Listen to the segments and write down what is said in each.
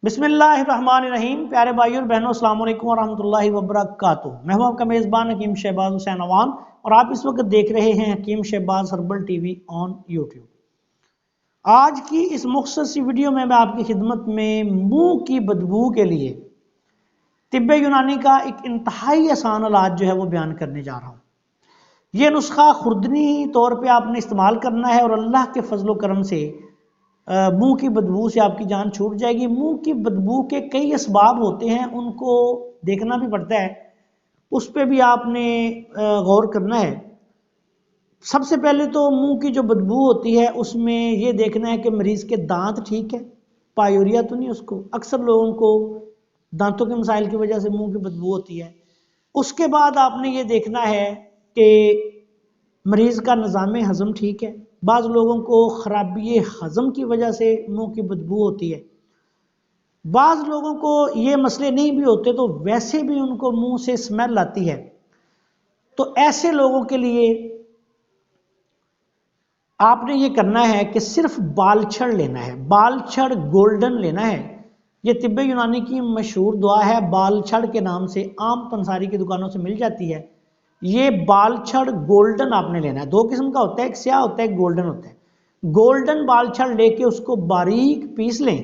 بسم اللہ الرحمن الرحیم۔ پیارے بھائیو اور بہنوں، السلام علیکم ورحمۃ اللہ وبرکاتہ۔ میں ہوں آپ کا میزبان حکیم شہباز حسین عوان اور آپ اس وقت دیکھ رہے ہیں حکیم Shahbaz herbal T V on YouTube. آج کی اس مختصر سی ویڈیو میں آپ کی خدمت میں منہ کی بدبو کے لیے طب یونانی کا ایک انتہائی آسان علاج جو ہے وہ بیان کرنے جا رہا ہوں۔ یہ نسخہ خوردنی طور پہ آپ نے استعمال کرنا ہے اور اللہ کے فضل و کرم سے منہ کی بدبو سے آپ کی جان چھوٹ جائے گی۔ منہ کی بدبو کے کئی اسباب ہوتے ہیں، ان کو دیکھنا بھی پڑتا ہے، اس پہ بھی آپ نے غور کرنا ہے۔ سب سے پہلے تو منہ کی جو بدبو ہوتی ہے اس میں یہ دیکھنا ہے کہ مریض کے دانت ٹھیک ہے، پایوریا تو نہیں اس کو۔ اکثر لوگوں کو دانتوں کے مسائل کی وجہ سے منہ کی بدبو ہوتی ہے۔ اس کے بعد آپ نے یہ دیکھنا ہے کہ مریض کا نظام ہضم ٹھیک ہے۔ بعض لوگوں کو خرابی ہضم کی وجہ سے منہ کی بدبو ہوتی ہے، بعض لوگوں کو یہ مسئلے نہیں بھی ہوتے تو ویسے بھی ان کو منہ سے اسمیل آتی ہے۔ تو ایسے لوگوں کے لیے آپ نے یہ کرنا ہے کہ صرف بالچھڑ لینا ہے، بالچھڑ گولڈن لینا ہے۔ یہ طب یونانی کی مشہور دعا ہے، بالچھڑ کے نام سے عام پنساری کی دکانوں سے مل جاتی ہے۔ یہ بالچھڑ گولڈن آپ نے لینا ہے، دو قسم کا ہوتا ہے، ایک سیاہ ہوتا ہے ایک گولڈن ہوتا ہے۔ گولڈن بالچھڑ لے کے اس کو باریک پیس لیں۔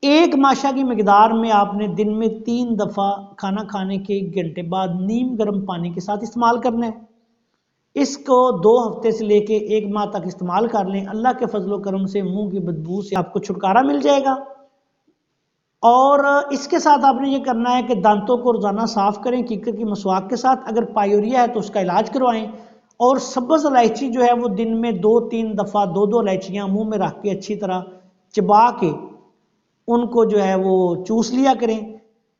ایک ماشا کی مقدار میں آپ نے دن میں 3 دفعہ کھانا کھانے کے 1 گھنٹے بعد نیم گرم پانی کے ساتھ استعمال کرنا ہے۔ اس کو 2 ہفتے سے لے کے 1 ماہ تک استعمال کر لیں، اللہ کے فضل و کرم سے منہ کی بدبو سے آپ کو چھٹکارا مل جائے گا۔ اور اس کے ساتھ آپ نے یہ کرنا ہے کہ دانتوں کو روزانہ صاف کریں کیکر کی مسواک کے ساتھ۔ اگر پایوریا ہے تو اس کا علاج کروائیں، اور سبز الائچی جو ہے وہ دن میں 2-3 دفعہ 2 الائچیاں منہ میں رکھ کے اچھی طرح چبا کے ان کو جو ہے وہ چوس لیا کریں۔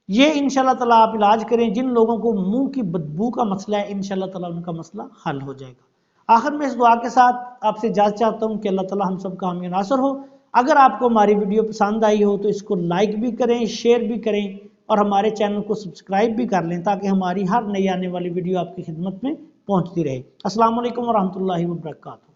یہ انشاءاللہ تعالیٰ آپ علاج کریں۔ جن لوگوں کو منہ کی بدبو کا مسئلہ ہے انشاءاللہ تعالیٰ ان کا مسئلہ حل ہو جائے گا۔ آخر میں اس دعا کے ساتھ آپ سے اجازت چاہتا ہوں کہ اللہ تعالیٰ ہم سب کا حامی ناصر ہو۔ اگر آپ کو ہماری ویڈیو پسند آئی ہو تو اس کو لائک بھی کریں، شیئر بھی کریں اور ہمارے چینل کو سبسکرائب بھی کر لیں تاکہ ہماری ہر نئی آنے والی ویڈیو آپ کی خدمت میں پہنچتی رہے۔ السلام علیکم ورحمۃ اللہ وبرکاتہ۔